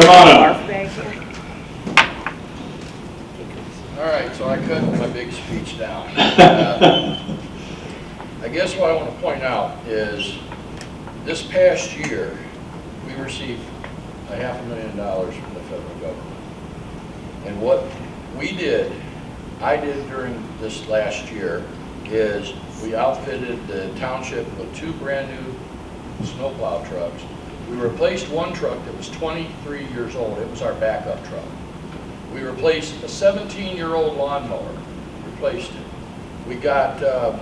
Come on up. All right, so I cut my big speech down. I guess what I want to point out is this past year, we received $500,000 from the federal government. And what I did during this last year is we outfitted the township with 2 brand new snowplow trucks. We replaced one truck that was 23 years old. It was our backup truck. We replaced a 17-year-old lawnmower, replaced it. We got a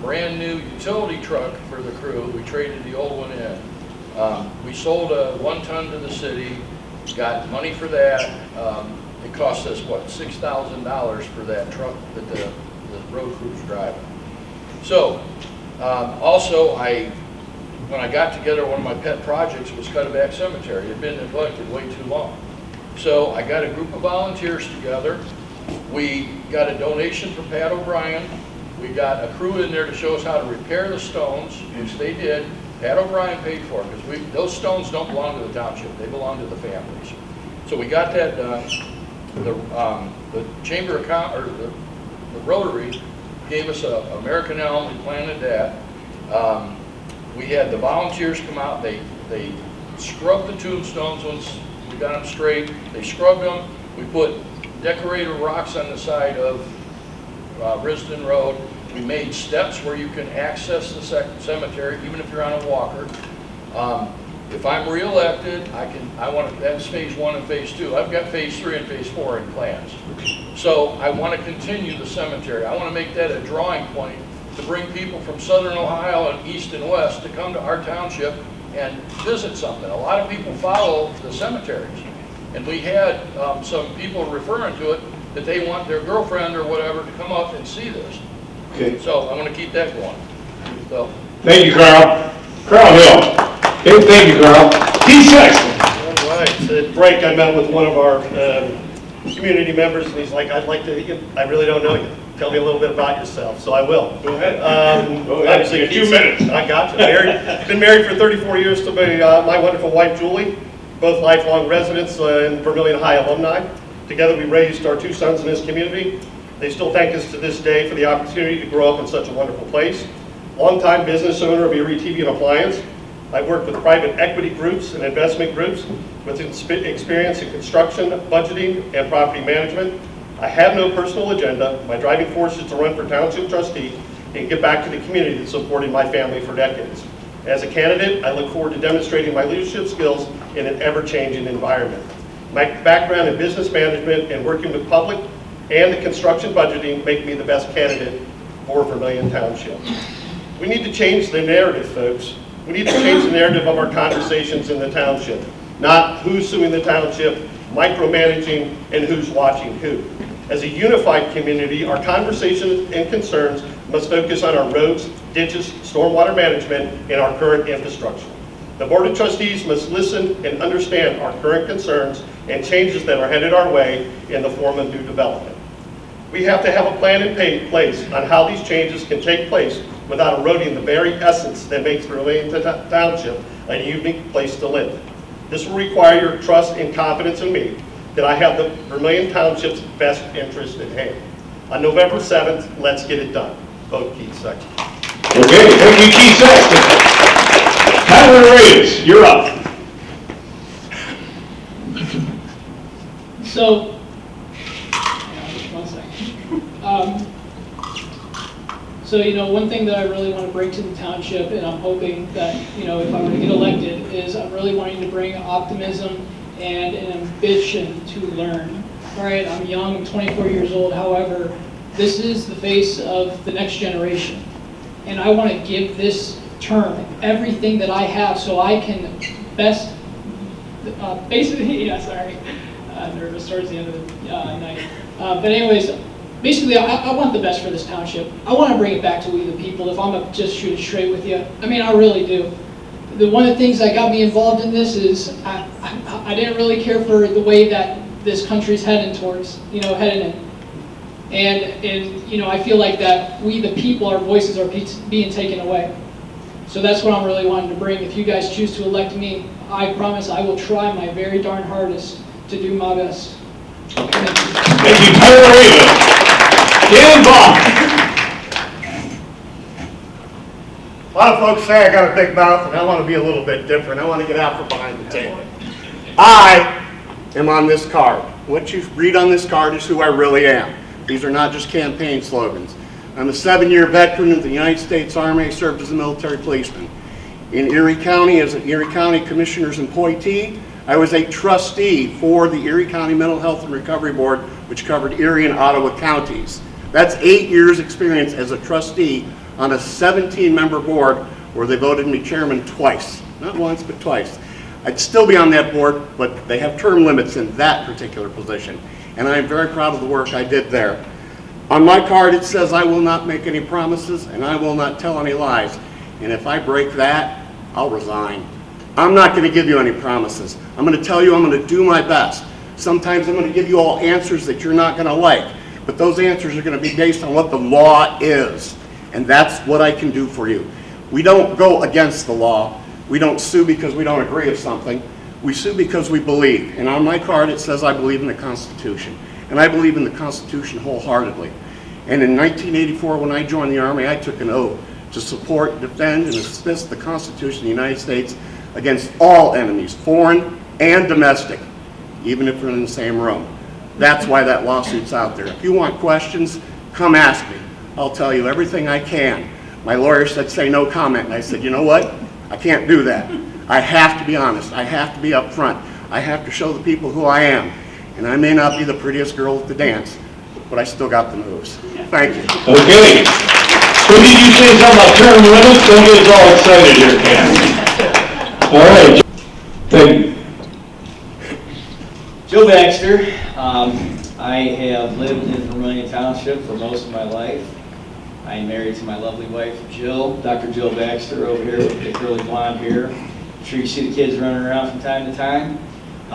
brand new utility truck for the crew. We traded the old one in. We sold a 1-ton to the city, got money for that. It cost us, what, $6,000 for that truck that the road crew's driving. So, also, when I got together, one of my pet projects was Cutterback Cemetery. It had been neglected way too long. So I got a group of volunteers together. We got a donation from Pat O'Brien. We got a crew in there to show us how to repair the stones, which they did. Pat O'Brien paid for it, because those stones don't belong to the township. They belong to the families. So we got that done. The Chamber of Commerce, or the Rotary, gave us an American elm. We planted that. We had the volunteers come out. They scrubbed the tombstones once we got them straight. They scrubbed them. We put decorator rocks on the side of Risden Road. We made steps where you can access the cemetery, even if you're on a walker. If I'm reelected, that's phase 1 and phase 2. I've got phase 3 and phase 4 in plans. So I want to continue the cemetery. I want to make that a drawing point to bring people from southern Ohio and east and west to come to our township and visit something. A lot of people follow the cemeteries. And we had some people referring to it that they want their girlfriend or whatever to come up and see this. Okay. So I want to keep that going. So. Thank you, Carl. Carl Hill. Hey, thank you, Carl. Keith Sexton. All right. At break, I met with one of our community members, and he's like, I really don't know you. Tell me a little bit about yourself. So I will. Go ahead. Go ahead. Obviously, a few minutes. I got you. Been married for 34 years to my wonderful wife, Julie. Both lifelong residents and Vermilion High alumni. Together, we raised our 2 sons in this community. They still thank us to this day for the opportunity to grow up in such a wonderful place. Longtime business owner of Erie TV and Appliance. I've worked with private equity groups and investment groups with experience in construction, budgeting, and property management. I have no personal agenda. My driving force is to run for township trustee and give back to the community that supported my family for decades. As a candidate, I look forward to demonstrating my leadership skills in an ever-changing environment. My background in business management and working with public and the construction budgeting make me the best candidate for Vermilion Township. We need to change the narrative, folks. We need to change the narrative of our conversations in the township, not who's suing the township, micromanaging, and who's watching who. As a unified community, our conversations and concerns must focus on our roads, ditches, stormwater management, and our current infrastructure. The Board of Trustees must listen and understand our current concerns and changes that are headed our way in the form of new development. We have to have a plan in place on how these changes can take place without eroding the very essence that makes Vermilion Township a unique place to live. This will require your trust and confidence in me that I have the Vermilion Township's best interest at hand. On November 7th, let's get it done. Vote Keith Sexton. Okay, thank you, Keith Sexton. Tyler Reyes, you're up. So, one second. One thing that I really want to bring to the township, and I'm hoping that, if I were to get elected, is I'm really wanting to bring optimism and an ambition to learn. All right, I'm young, I'm 24 years old. However, this is the face of the next generation. And I want to give this term everything that I have so I can best, nervous towards the end of the night. But anyways, basically, I want the best for this township. I want to bring it back to we the people, if I'm going to just shoot it straight with you. I mean, I really do. One of the things that got me involved in this is I didn't really care for the way that this country's heading towards, heading in. And I feel like that we the people, our voices are being taken away. So that's what I'm really wanting to bring. If you guys choose to elect me, I promise I will try my very darn hardest to do my best. Thank you. Thank you, Tyler Raven. Dan Bach. A lot of folks say I got a big mouth, and I want to be a little bit different. I want to get out from behind the table. I am on this card. What you read on this card is who I really am. These are not just campaign slogans. I'm a 7-year veteran of the United States Army. I served as a military policeman. In Erie County, as an Erie County Commissioner's appointee, I was a trustee for the Erie County Mental Health and Recovery Board, which covered Erie and Ottawa counties. That's 8 years experience as a trustee on a 17-member board where they voted me chairman twice. Not once, but twice. I'd still be on that board, but they have term limits in that particular position. And I am very proud of the work I did there. On my card, it says I will not make any promises and I will not tell any lies. And if I break that, I'll resign. I'm not going to give you any promises. I'm going to tell you I'm going to do my best. Sometimes I'm going to give you all answers that you're not going to like, but those answers are going to be based on what the law is. And that's what I can do for you. We don't go against the law. We don't sue because we don't agree with something. We sue because we believe. And on my card it says I believe in the Constitution. And I believe in the Constitution wholeheartedly. And in 1984, when I joined the Army, I took an oath to support, defend, and assist the Constitution of the United States against all enemies, foreign and domestic, even if we're in the same room. That's why that lawsuit's out there. If you want questions, come ask me. I'll tell you everything I can. My lawyer said, say no comment. And I said, you know what? I can't do that. I have to be honest. I have to be upfront. I have to show the people who I am. And I may not be the prettiest girl at the dance, but I still got the moves. Thank you. Okay. So did you say something about term limits? Don't get us all excited here, Ken. All right. Thank you. Joe Baxter. I have lived in Vermilion Township for most of my life. I am married to my lovely wife, Jill, Dr. Jill Baxter over here with the curly blonde hair. I'm sure you see the kids running around from time to time.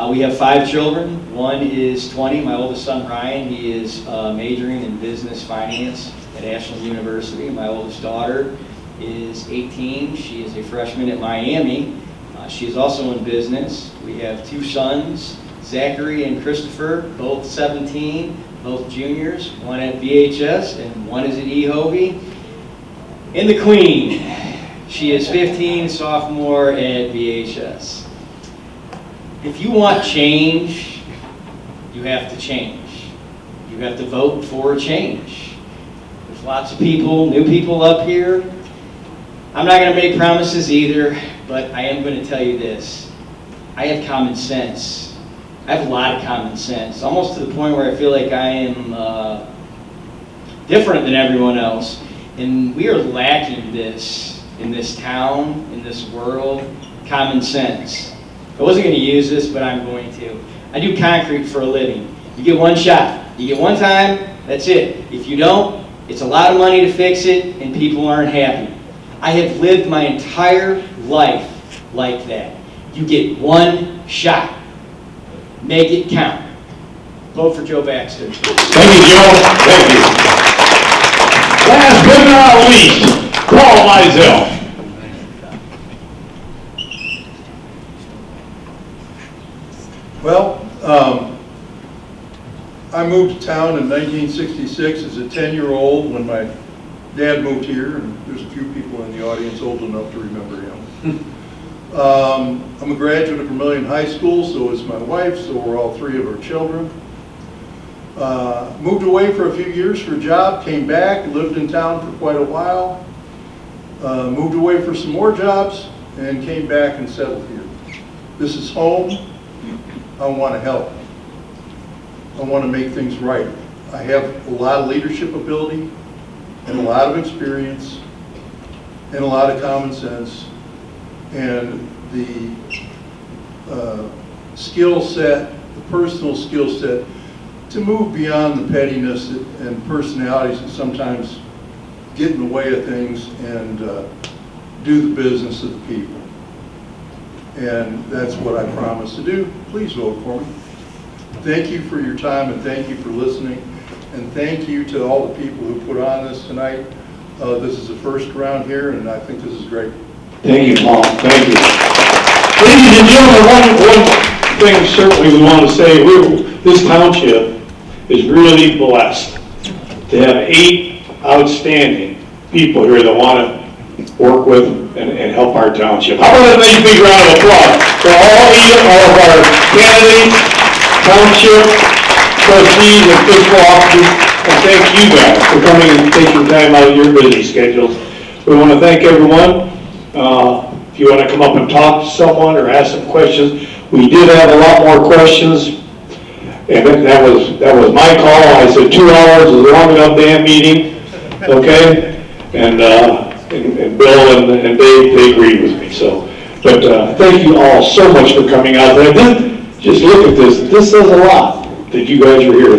We have 5 children. One is 20, my oldest son Ryan. He is majoring in business finance at Ashland University. My oldest daughter is 18. She is a freshman at Miami. She is also in business. We have 2 sons, Zachary and Christopher, both 17, both juniors, one at VHS and one is at E-Hobie. And the queen, she is 15, sophomore at VHS. If you want change, you have to change. You have to vote for change. There's lots of people, new people up here. I'm not going to make promises either, but I am going to tell you this. I have common sense. I have a lot of common sense, almost to the point where I feel like I am different than everyone else. And we are lacking this in this town, in this world, common sense. I wasn't going to use this, but I'm going to. I do concrete for a living. You get one shot. You get one time, that's it. If you don't, it's a lot of money to fix it, and people aren't happy. I have lived my entire life like that. You get one shot. Make it count. Vote for Joe Baxter. Thank you, Joe. Thank you. Last but not least, Paul Mizell. Well, I moved to town in 1966 as a 10-year-old when my dad moved here, and there's a few people in the audience old enough to remember him. I'm a graduate of Vermilion High School, so is my wife, so we're all 3 of our children. Moved away for a few years for a job, came back, lived in town for quite a while, moved away for some more jobs, and came back and settled here. This is home. I want to help. I want to make things right. I have a lot of leadership ability and a lot of experience and a lot of common sense, and the skill set, the personal skill set to move beyond the pettiness and personalities that sometimes get in the way of things and do the business of the people. And that's what I promise to do. Please vote for me. Thank you for your time, and thank you for listening, and thank you to all the people who put on this tonight. This is the first round here, and I think this is great. Thank you, Paul, thank you. Ladies and gentlemen, one thing certainly we want to say, this township is really blessed to have 8 outstanding people here that want to work with and help our township. How about a nice big round of applause for all 8 of our candidates, township trustees, and fiscal officers, and thank you guys for coming and taking time out of your busy schedules. We want to thank everyone. If you want to come up and talk to someone or ask some questions, we did have a lot more questions, and that was my call. I said 2 hours is a long enough damn meeting, okay? And Bill and Dave, they agreed with me. So, but thank you all so much for coming out there. Just look at this. This says a lot that you guys are here.